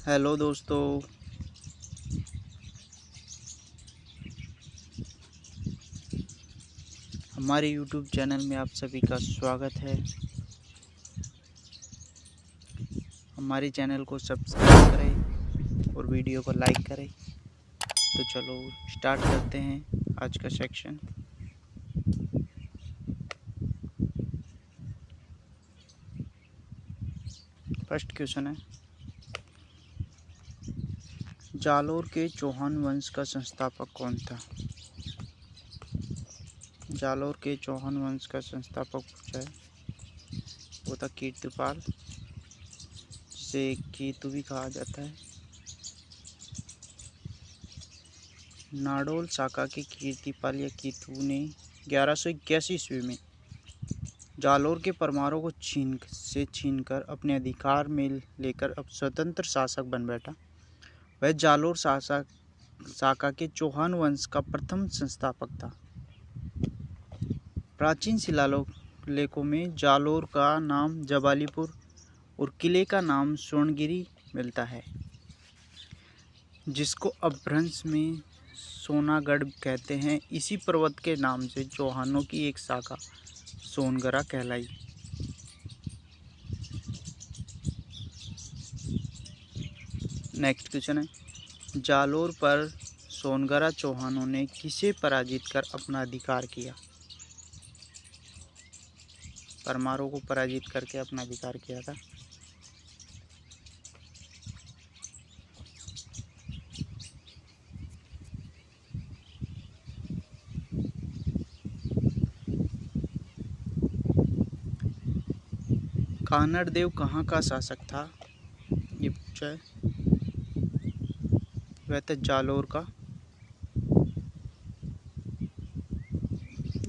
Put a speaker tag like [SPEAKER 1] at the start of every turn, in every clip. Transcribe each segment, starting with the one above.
[SPEAKER 1] Hello दोस्तों। हमारे YouTube channel में आप सभी का स्वागत है। हमारे चैनल को सब्सक्राइब करें और वीडियो को लाइक करें। तो चलो स्टार्ट करते हैं आज का सेक्शन। फर्स्ट क्वेश्चन है, जालोर के चौहान वंश का संस्थापक कौन था? जालोर के चौहान वंश का संस्थापक पूछा है, वो था कीर्तिपाल, जिसे कीतु भी कहा जाता है। नाडोल शाखा के कीर्तिपाल या कीतु ने 1181 ईस्वी में जालोर के परमारों को छीनकर अपने अधिकार में लेकर अब स्वतंत्र शासक बन बैठा। वह जालोर शाखा के चौहान वंश का प्रथम संस्थापक था। प्राचीन शिलालेखों में जालोर का नाम जबालीपुर और किले का नाम स्वर्णगिरी मिलता है, जिसको अपभ्रंश में सोनागढ़ कहते हैं। इसी पर्वत के नाम से चौहानों की एक शाखा सोनगरा कहलाई। नेक्स्ट क्वेश्चन है, जालोर पर सोनगरा चौहानों ने किसे पराजित कर अपना अधिकार किया? परमारों को पराजित करके अपना अधिकार किया था। कानड़ देव कहाँ का शासक था? ये पूछा है। वह था जालोर का।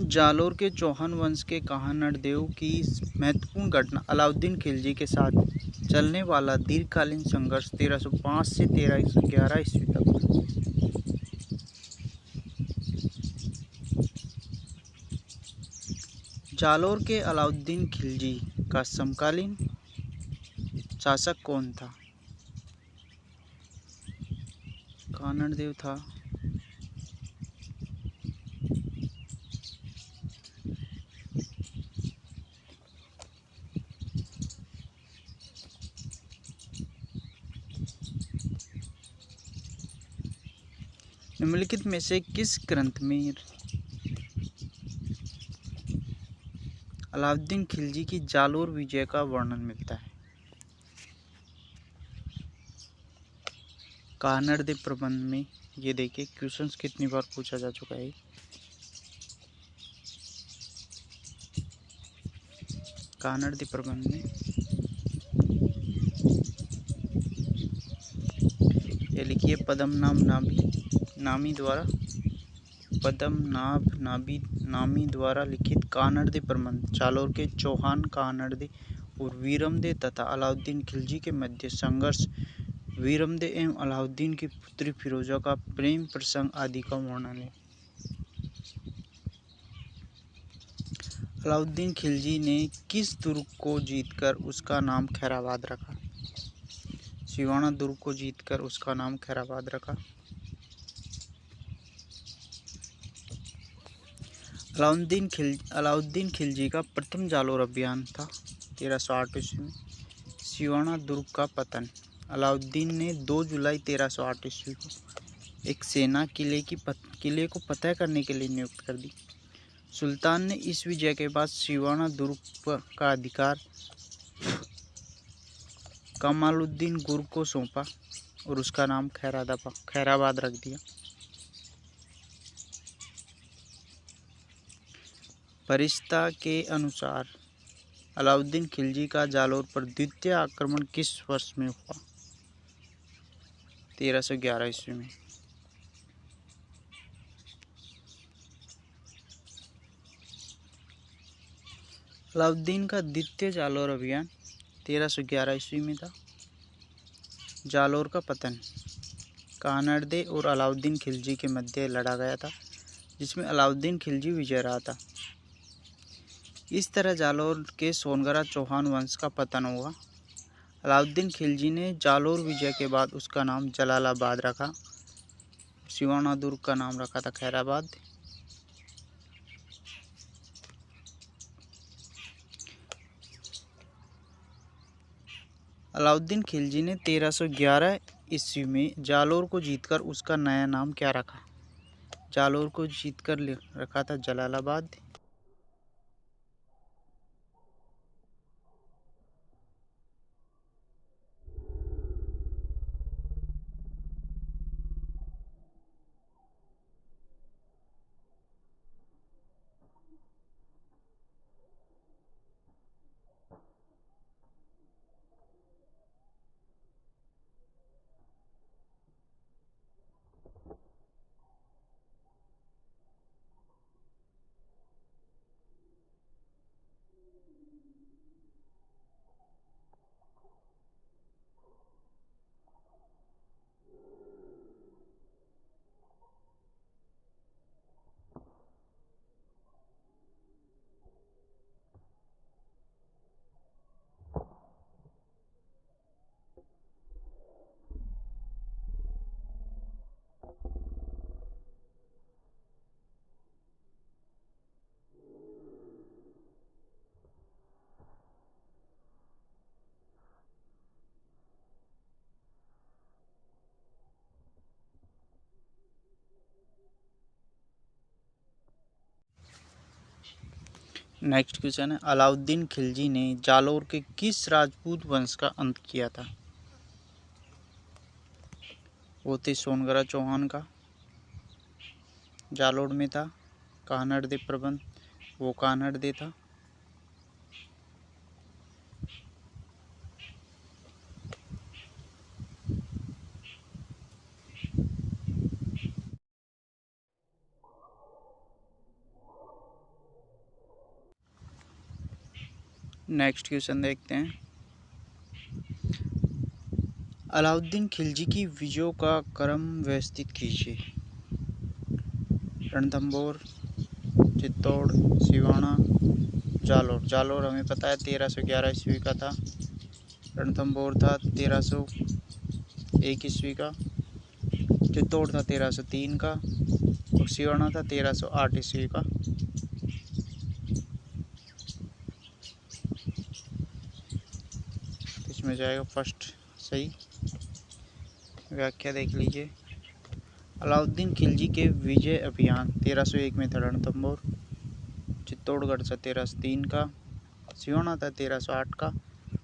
[SPEAKER 1] जालोर के चौहान वंश के कानड़ देव की महत्वपूर्ण घटना अलाउद्दीन खिलजी के साथ चलने वाला दीर्घकालीन संघर्ष 1305 से 1311 ईस्वी तक। जालोर के अलाउद्दीन खिलजी का समकालीन शासक कौन था? कानड़ देव था। निम्नलिखित में से किस ग्रंथ में अलाउद्दीन खिलजी की जालोर विजय का वर्णन मिलता है? कानड़ देव प्रबंध में। ये देखिए क्वेश्चंस कितनी बार पूछा जा चुका है। कानड़ देव प्रबंध में ये लिखिए, पद्मनाभ नामी द्वारा लिखित कानड़ देव प्रबंध जालोर के चौहान कानड़ देव और वीरमदेव तथा अलाउद्दीन खिलजी के मध्य संघर्ष, वीरमदेव एवं अलाउद्दीन की पुत्री फिरोजा का प्रेम प्रसंग आदि का वर्णन है। अलाउद्दीन खिलजी ने किस दुर्ग को जीतकर उसका नाम खैराबाद रखा? सिवाना दुर्ग को जीतकर उसका नाम खैराबाद रखा। अलाउद्दीन खिलजी का प्रथम जालोर अभियान था 1308 ईस्वी में। सिवाना दुर्ग का पतन। अलाउद्दीन ने 2 जुलाई 1308 ईस्वी को एक सेना किले को फतह करने के लिए नियुक्त कर दी। सुल्तान ने इस विजय के बाद सिवाना दुर्ग का अधिकार कमालुद्दीन गुर्ग को सौंपा और उसका नाम खैराबाद रख दिया। परिस्ता के अनुसार अलाउद्दीन खिलजी का जालोर पर द्वितीय आक्रमण किस वर्ष में हुआ? 1311 ईस्वी में। अलाउद्दीन का द्वितीय जालोर अभियान 1311 ईस्वी में था। जालोर का पतन। कानड़ देव और अलाउद्दीन खिलजी के मध्य लड़ा गया था, जिसमें अलाउद्दीन खिलजी विजय रहा था। इस तरह जालोर के सोनगरा चौहान वंश का पतन हुआ। अलाउद्दीन खिलजी ने जालोर विजय के बाद उसका नाम जलालाबाद रखा। सिवाना दुर्ग का नाम रखा था खैराबाद। अलाउद्दीन खिलजी ने 1311 ईस्वी में जालोर को जीतकर उसका नया नाम क्या रखा? जालोर को जीतकर रखा था जलालाबाद। नेक्स्ट क्वेश्चन है, अलाउद्दीन खिलजी ने जालोर के किस राजपूत वंश का अंत किया था? वो थे सोनगरा चौहान का। जालोर में था कानड़दे प्रबंध, वो कानड़दे था। नेक्स्ट क्वेश्चन देखते हैं, अलाउद्दीन खिलजी की विजयों का क्रम व्यवस्थित कीजिए। रणथंभौर, चित्तौड़, सिवाना, जालोर। जालोर हमें पता है 1311 ईस्वी का था। रणथंभौर था 1301 ईस्वी का। चित्तौड़ था 1303 का और सिवाना था 1308 ईस्वी का। इसमें जाएगा फर्स्ट सही। व्याख्या देख लीजिए, अलाउद्दीन खिलजी के विजय अभियान 1301 में था रणथंभौर, चित्तौड़गढ़ था 1303 का, सिवाना था 1308 का,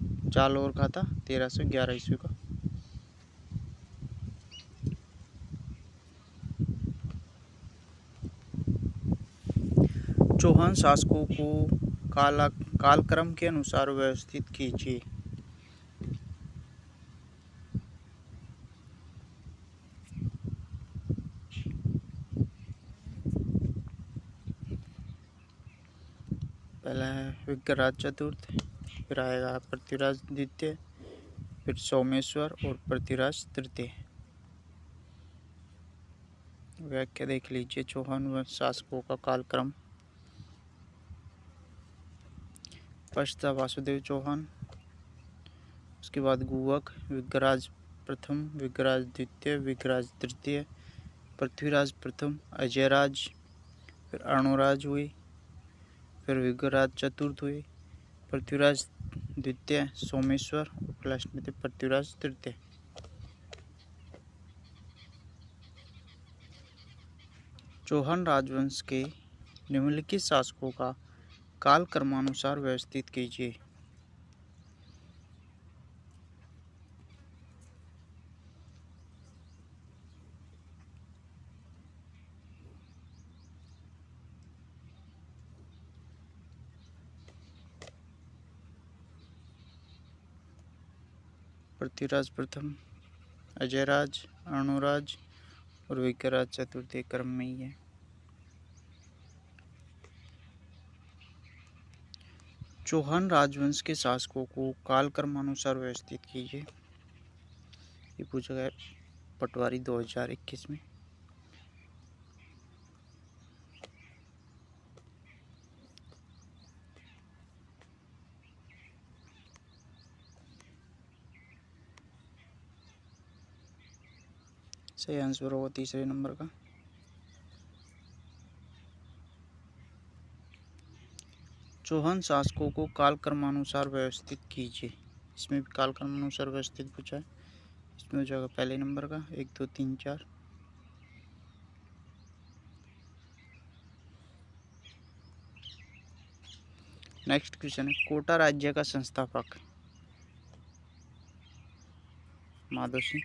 [SPEAKER 1] जालोर का था 1311 ईस्वी का। चौहान शासकों को कालक्रम के अनुसार व्यवस्थित कीजिए। पहला है विग्रहराज चतुर्थ, फिर आएगा पृथ्वीराज द्वितीय, फिर सोमेश्वर और पृथ्वीराज तृतीय। व्याख्या देख लीजिए चौहान वंश शासकों का कालक्रम। फर्स्ट था वासुदेव चौहान, उसके बाद गुवक, विग्रहराज प्रथम, विग्रहराज द्वितीय, विग्रहराज तृतीय, पृथ्वीराज प्रथम, अजयराज, फिर अर्णोराज हुए, फिर विग्रहराज चतुर्थ हुए, पृथ्वीराज द्वितीय, सोमेश्वर और लास्ट में थे पृथ्वीराज तृतीय। चौहान राजवंश के निम्नलिखित शासकों का काल क्रमानुसार व्यवस्थित कीजिए। पृथ्वीराज प्रथम, अजयराज, अर्णोराज और विग्रहराज चतुर्थी क्रम में ही है। चौहान राजवंश के शासकों को कालक्रमानुसार व्यवस्थित कीजिए। ये पूछा गया पटवारी 2021 में। सही आंसर होगा तीसरे नंबर का। चौहान शासकों को कालक्रमानुसार व्यवस्थित कीजिए। इसमें भी कालक्रमानुसार व्यवस्थित पूछा है। इसमें हो जाएगा पहले नंबर का 1 2 3 4। नेक्स्ट क्वेश्चन है, कोटा राज्य का संस्थापक माधव सिंह।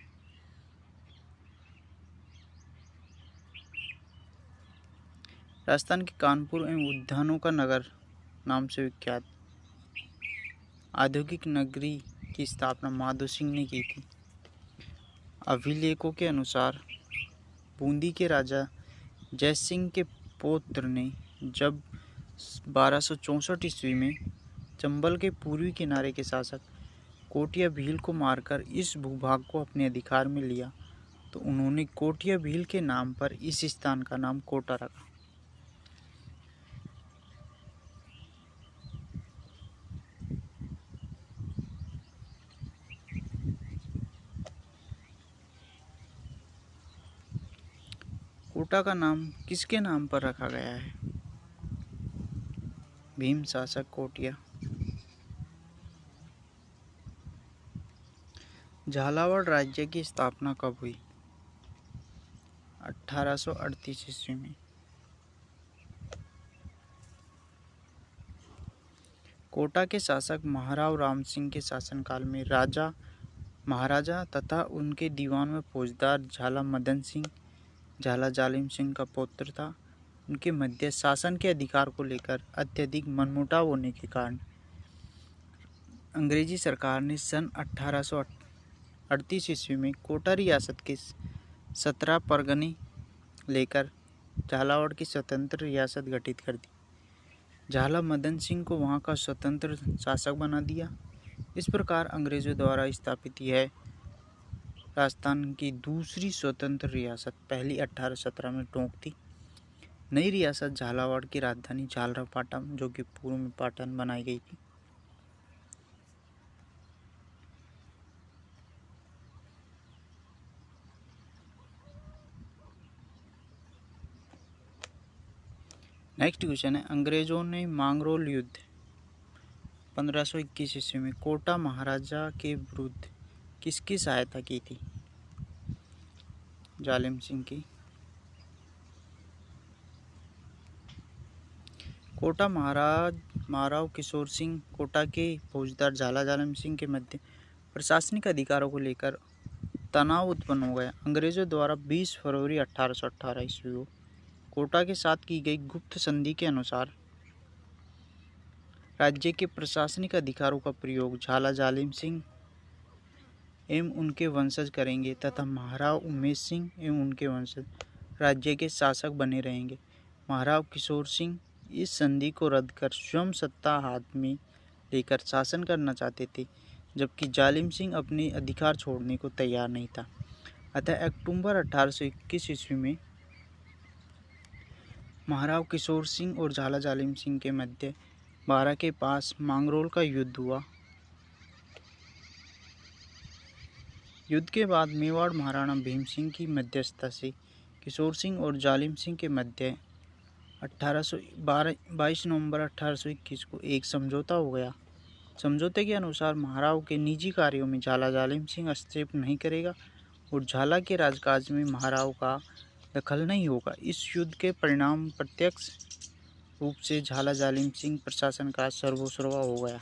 [SPEAKER 1] राजस्थान के कानपुर एवं उद्यानों का नगर नाम से विख्यात औद्योगिक नगरी की स्थापना माधव सिंह ने की थी। अभिलेखों के अनुसार बूंदी के राजा जय सिंह के पौत्र ने जब 1264 ईस्वी में चंबल के पूर्वी किनारे के शासक कोटिया भील को मारकर इस भूभाग को अपने अधिकार में लिया, तो उन्होंने कोटिया भील के नाम पर इस स्थान का नाम कोटा रखा। कोटा का नाम किसके नाम पर रखा गया है? भीम शासक कोटिया। झालावाड़ राज्य की स्थापना कब हुई? 1838 ईस्वी में। कोटा के शासक महाराव राम सिंह के शासनकाल में राजा महाराजा तथा उनके दीवान में फौजदार झाला मदन सिंह झाला जालिम सिंह का पौत्र था। उनके मध्य शासन के अधिकार को लेकर अत्यधिक मनमुटाव होने के कारण अंग्रेजी सरकार ने सन 1838 ईस्वी में कोटा रियासत के 17 परगने लेकर झालावाड़ की स्वतंत्र रियासत गठित कर दी। झाला मदन सिंह को वहां का स्वतंत्र शासक बना दिया। इस प्रकार अंग्रेजों द्वारा स्थापित यह राजस्थान की दूसरी स्वतंत्र रियासत पहली 1817 में टोंक थी। नई रियासत झालावाड़ की राजधानी झालरापाटन, जो कि पूर्व में पाटन, बनाई गई थी। नेक्स्ट क्वेश्चन है, अंग्रेजों ने मांगरोल युद्ध 1521 ईस्वी में कोटा महाराजा के विरुद्ध किसकी सहायता की थी? जालिम सिंह की। कोटा महाराव किशोर सिंह कोटा के फौजदार झाला जालिम सिंह के मध्य प्रशासनिक अधिकारों को लेकर तनाव उत्पन्न हो गया। अंग्रेजों द्वारा 20 फरवरी 1818 ईस्वी को कोटा के साथ की गई गुप्त संधि के अनुसार राज्य के प्रशासनिक अधिकारों का प्रयोग झाला जालिम सिंह एवं उनके वंशज करेंगे तथा महाराव उमेश सिंह एवं उनके वंशज राज्य के शासक बने रहेंगे। महाराव किशोर सिंह इस संधि को रद्द कर स्वयं सत्ता हाथ में लेकर शासन करना चाहते थे, जबकि जालिम सिंह अपने अधिकार छोड़ने को तैयार नहीं था। अतः अक्टूबर 1821 ईस्वी में महाराव किशोर सिंह और झाला जालिम सिंह के मध्य बारा के पास मांगरोल का युद्ध हुआ। युद्ध के बाद मेवाड़ महाराणा भीम सिंह की मध्यस्थता से किशोर सिंह और जालिम सिंह के मध्य 22 नवंबर 1821 को एक समझौता हो गया। समझौते के अनुसार महाराव के निजी कार्यों में झाला जालिम सिंह हस्तक्षेप नहीं करेगा और झाला के राजकाज में महाराव का दखल नहीं होगा। इस युद्ध के परिणाम प्रत्यक्ष रूप से झाला जालिम सिंह प्रशासन का सर्वस्व हो गया।